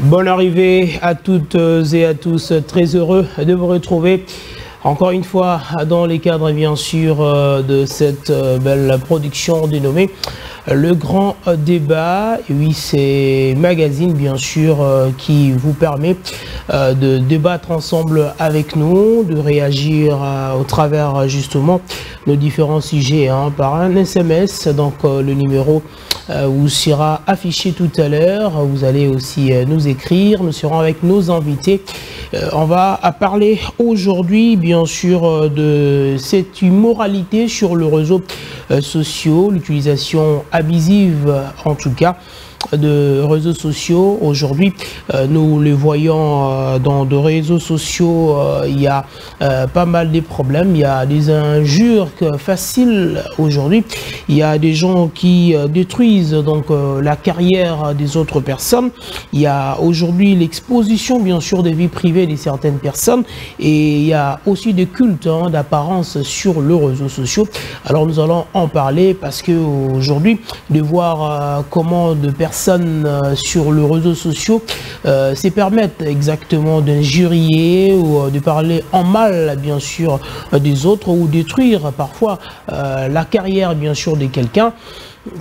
Bonne arrivée à toutes et à tous, très heureux de vous retrouver encore une fois dans les cadres bien sûr de cette belle production dénommée Le Grand Débat. Et oui, c'est magazine bien sûr qui vous permet de débattre ensemble avec nous, de réagir au travers justement nos différents sujets par un SMS. Donc le numéro vous sera affiché tout à l'heure. Vous allez aussi nous écrire. Nous serons avec nos invités. On va parler aujourd'hui bien sûr de cette immoralité sur les réseaux sociaux, l'utilisation abusive en tout cas de réseaux sociaux. Aujourd'hui, nous les voyons dans de réseaux sociaux, il y a pas mal de problèmes, il y a des injures faciles aujourd'hui, il y a des gens qui détruisent donc la carrière des autres personnes, il y a aujourd'hui l'exposition bien sûr des vies privées de certaines personnes et il y a aussi des cultes d'apparence sur les réseaux sociaux. Alors nous allons en parler parce que aujourd'hui, de voir comment de personnes sur les réseaux sociaux se permettent exactement d'injurier ou de parler en mal bien sûr des autres ou détruire parfois la carrière bien sûr de quelqu'un.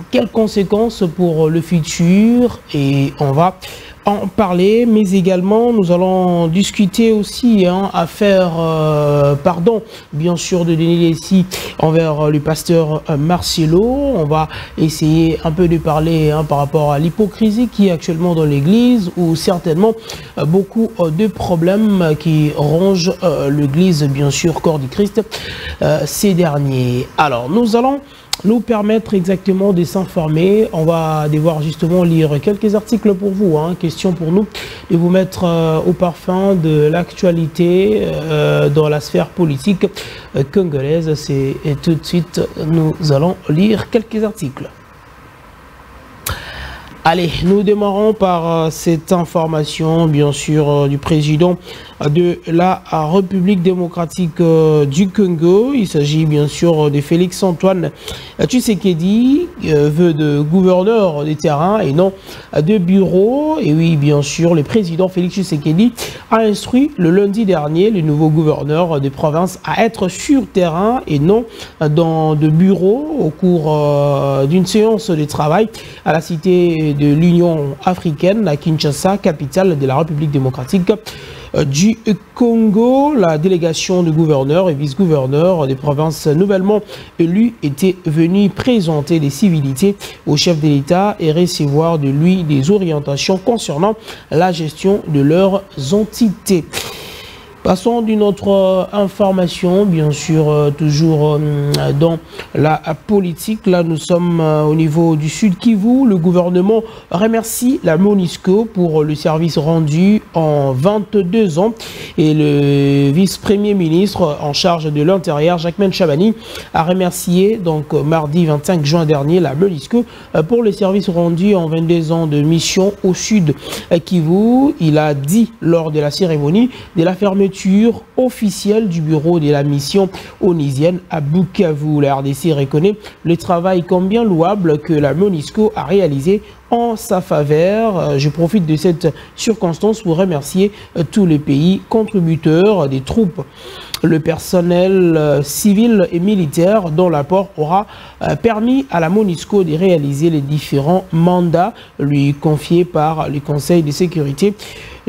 Quelles conséquences pour le futur? Et on va en parler, mais également nous allons discuter aussi à faire pardon bien sûr de donner ici envers le pasteur Marcelo. On va essayer un peu de parler par rapport à l'hypocrisie qui est actuellement dans l'église, ou certainement beaucoup de problèmes qui rongent l'église bien sûr corps du Christ ces derniers. Alors nous allons nous permettre exactement de s'informer. On va devoir justement lire quelques articles pour vous, question pour nous de vous mettre au parfum de l'actualité dans la sphère politique congolaise. Et tout de suite, nous allons lire quelques articles. Allez, nous démarrons par cette information, bien sûr, du président de la République démocratique du Congo. Il s'agit bien sûr de Félix Antoine Tshisekedi, veut de gouverneur des terrains et non de bureau. Et oui, bien sûr, le président Félix Tshisekedi a instruit le lundi dernier le nouveau gouverneur des provinces à être sur terrain et non dans de bureaux au cours d'une séance de travail à la cité de l'Union africaine à Kinshasa, capitale de la République démocratique du Congo. La délégation de gouverneurs et vice-gouverneurs des provinces nouvellement élus était venue présenter des civilités au chef de l'État et recevoir de lui des orientations concernant la gestion de leurs entités. Passons d'une autre information, bien sûr, toujours dans la politique. Là, nous sommes au niveau du Sud Kivu. Le gouvernement remercie la MONUSCO pour le service rendu en 22 ans. Et le vice-premier ministre en charge de l'Intérieur, Jacquemain Chabani, a remercié donc mardi 25 juin dernier la MONUSCO pour le service rendu en 22 ans de mission au Sud Kivu. Il a dit lors de la cérémonie de la fermeture officielle du bureau de la mission onusienne à Bukavu. La RDC reconnaît le travail combien louable que la MONUSCO a réalisé en sa faveur. Je profite de cette circonstance pour remercier tous les pays contributeurs des troupes, le personnel civil et militaire dont l'apport aura permis à la MONUSCO de réaliser les différents mandats lui confiés par le Conseil de sécurité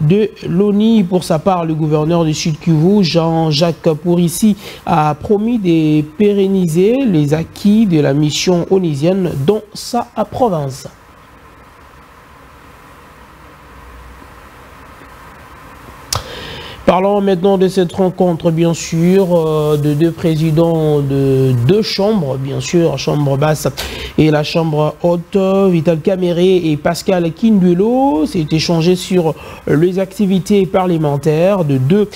de l'ONU. Pour sa part, le gouverneur du Sud Kivu, Jean-Jacques Pourissi, a promis de pérenniser les acquis de la mission onusienne dans sa province. Parlons maintenant de cette rencontre, bien sûr, de deux présidents de deux chambres, bien sûr, chambre basse et la chambre haute, Vital Kamerhe et Pascal Kinduelo. C'est échangé sur les activités parlementaires de deux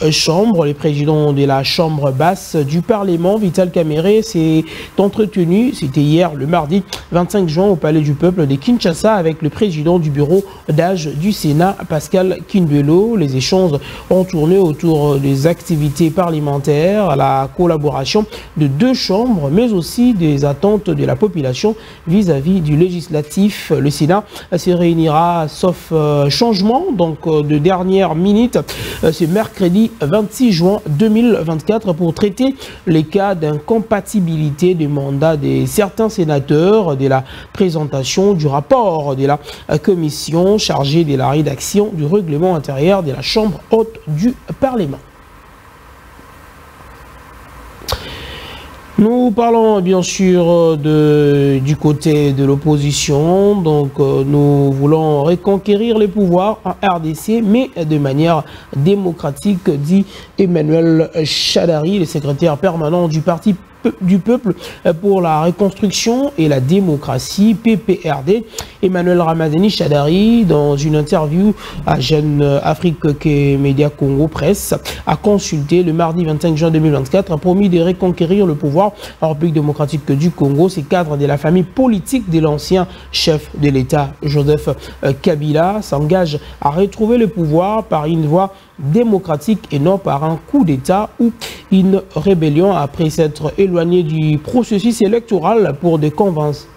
chambres. Les présidents de la chambre basse du Parlement, Vital Kamerhe, s'est entretenu, c'était hier le mardi 25 juin au Palais du Peuple de Kinshasa avec le président du bureau d'âge du Sénat, Pascal Kinduelo. Les échanges ont tourné autour des activités parlementaires, la collaboration de deux chambres, mais aussi des attentes de la population vis-à-vis du législatif. Le Sénat se réunira, sauf changement, donc de dernière minute, ce mercredi 26 juin 2024 pour traiter les cas d'incompatibilité du mandat de certains sénateurs, de la présentation du rapport de la commission chargée de la rédaction du règlement intérieur de la Chambre haute du Parlement. Nous parlons bien sûr du côté de l'opposition, donc nous voulons reconquérir les pouvoirs en RDC, mais de manière démocratique, dit Emmanuel Chadari, le secrétaire permanent du Parti du peuple pour la reconstruction et la démocratie, PPRD. Emmanuel Ramazani Chadari, dans une interview à Jeune Afrique que Média Congo Presse, a consulté le mardi 25 juin 2024, a promis de reconquérir le pouvoir en République démocratique du Congo. Ces cadres de la famille politique de l'ancien chef de l'État, Joseph Kabila, s'engagent à retrouver le pouvoir par une voie démocratique et non par un coup d'État ou une rébellion. Après s'être éloigné du processus électoral pour des convenances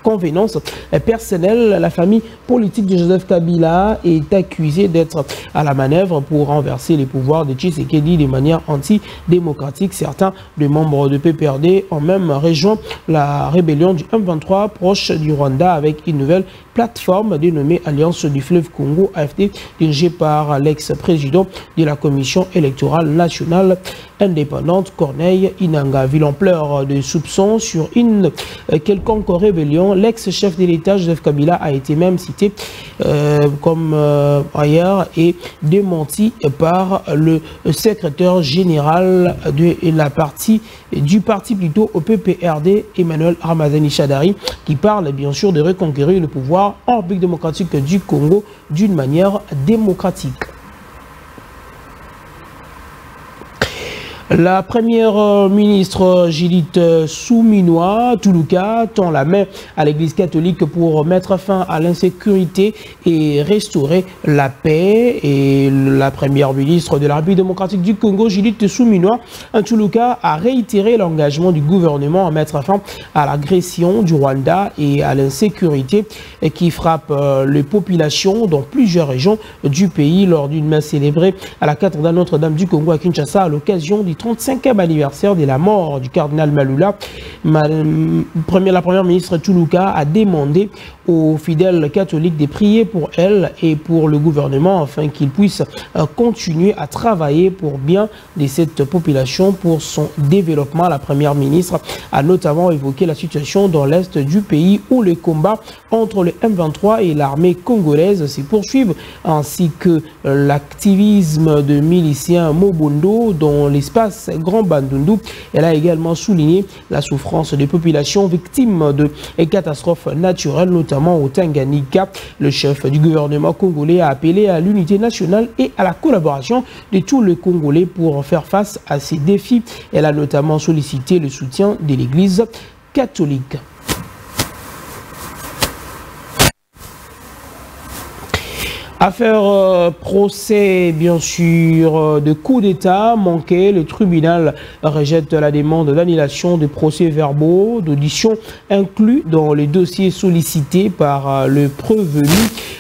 personnelles, la famille politique de Joseph Kabila est accusée d'être à la manœuvre pour renverser les pouvoirs de Tshisekedi de manière antidémocratique. Certains des membres de PPRD ont même rejoint la rébellion du M23 proche du Rwanda avec une nouvelle plateforme dénommée Alliance du Fleuve Congo, AFD, dirigée par l'ex-président de la Commission électorale nationale indépendante, Corneille Inanga. Vu l'ampleur de soupçons sur une quelconque rébellion, l'ex-chef de l'État, Joseph Kabila, a été même cité comme ailleurs et démenti par le secrétaire général du parti plutôt au PPRD, Emmanuel Ramazani Chadari, qui parle bien sûr de reconquérir le pouvoir en République démocratique du Congo d'une manière démocratique. La première ministre Judith Suminwa Tuluka tend la main à l'église catholique pour mettre fin à l'insécurité et restaurer la paix. Et la première ministre de la République démocratique du Congo, Judith Suminwa Tuluka, a réitéré l'engagement du gouvernement à mettre fin à l'agression du Rwanda et à l'insécurité qui frappe les populations dans plusieurs régions du pays lors d'une messe célébrée à la cathédrale Notre-Dame du Congo à Kinshasa à l'occasion du 35e anniversaire de la mort du cardinal Malula. La première ministre Tuluka a demandé aux fidèles catholiques de prier pour elle et pour le gouvernement afin qu'ils puissent continuer à travailler pour bien de cette population, pour son développement. La première ministre a notamment évoqué la situation dans l'est du pays où les combats entre le M23 et l'armée congolaise se poursuivent, ainsi que l'activisme de miliciens Mobondo dans l'espace Grand Bandundu. Elle a également souligné la souffrance des populations victimes de catastrophes naturelles, notamment au Tanganyika. Le chef du gouvernement congolais a appelé à l'unité nationale et à la collaboration de tous les Congolais pour faire face à ces défis. Elle a notamment sollicité le soutien de l'Église catholique. Affaire procès, bien sûr, de coup d'État manqué. Le tribunal rejette la demande d'annulation des procès-verbaux d'audition inclus dans les dossiers sollicités par le prévenu.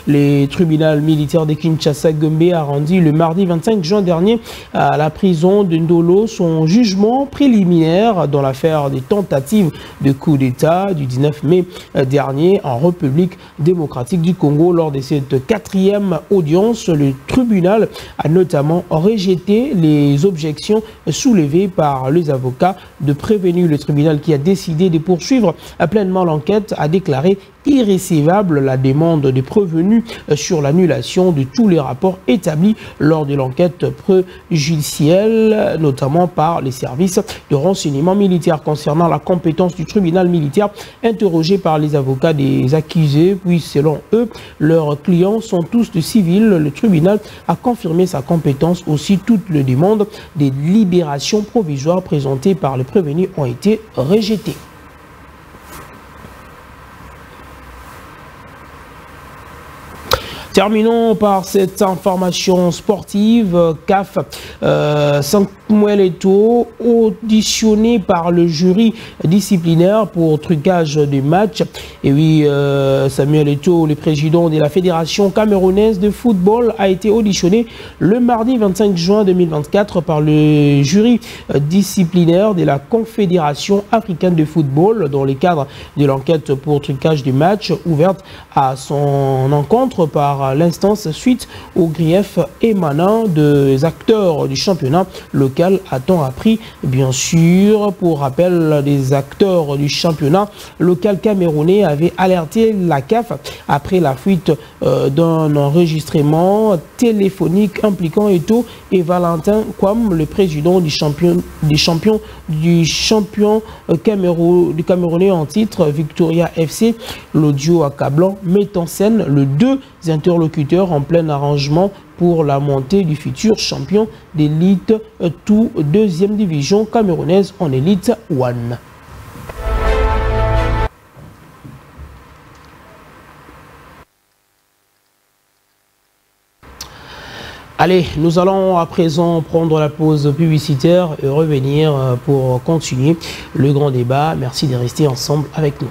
Le tribunal militaire de Kinshasa-Gombe a rendu le mardi 25 juin dernier à la prison de Ndolo son jugement préliminaire dans l'affaire des tentatives de coup d'État du 19 mai dernier en République démocratique du Congo. Lors de cette quatrième audience, le tribunal a notamment rejeté les objections soulevées par les avocats de prévenu. Le tribunal, qui a décidé de poursuivre pleinement l'enquête, a déclaré irrécevable la demande des prévenus sur l'annulation de tous les rapports établis lors de l'enquête préjudicielle, notamment par les services de renseignement militaire. Concernant la compétence du tribunal militaire, interrogé par les avocats des accusés, puis selon eux, leurs clients sont tous de civils, le tribunal a confirmé sa compétence. Aussi, toutes les demandes de libération provisoire présentées par les prévenus ont été rejetées. Terminons par cette information sportive. CAF, Samuel Eto'o, auditionné par le jury disciplinaire pour trucage du match. Et oui, Samuel Eto'o, le président de la Fédération camerounaise de football, a été auditionné le mardi 25 juin 2024 par le jury disciplinaire de la Confédération africaine de football dans le cadre de l'enquête pour trucage du match ouverte à son encontre par l'instance suite aux griefs émanant des acteurs du championnat local, a-t-on appris. Bien sûr, pour rappel, des acteurs du championnat local camerounais avaient alerté la CAF après la fuite d'un enregistrement téléphonique impliquant Eto'o et Valentin Kwam, le président du champion camerounais en titre Victoria FC. L'audio accablant met en scène les deux interlocuteurs en plein arrangement pour la montée du futur champion d'élite tout deuxième division camerounaise en élite 1. Allez, nous allons à présent prendre la pause publicitaire et revenir pour continuer le grand débat. Merci de rester ensemble avec nous.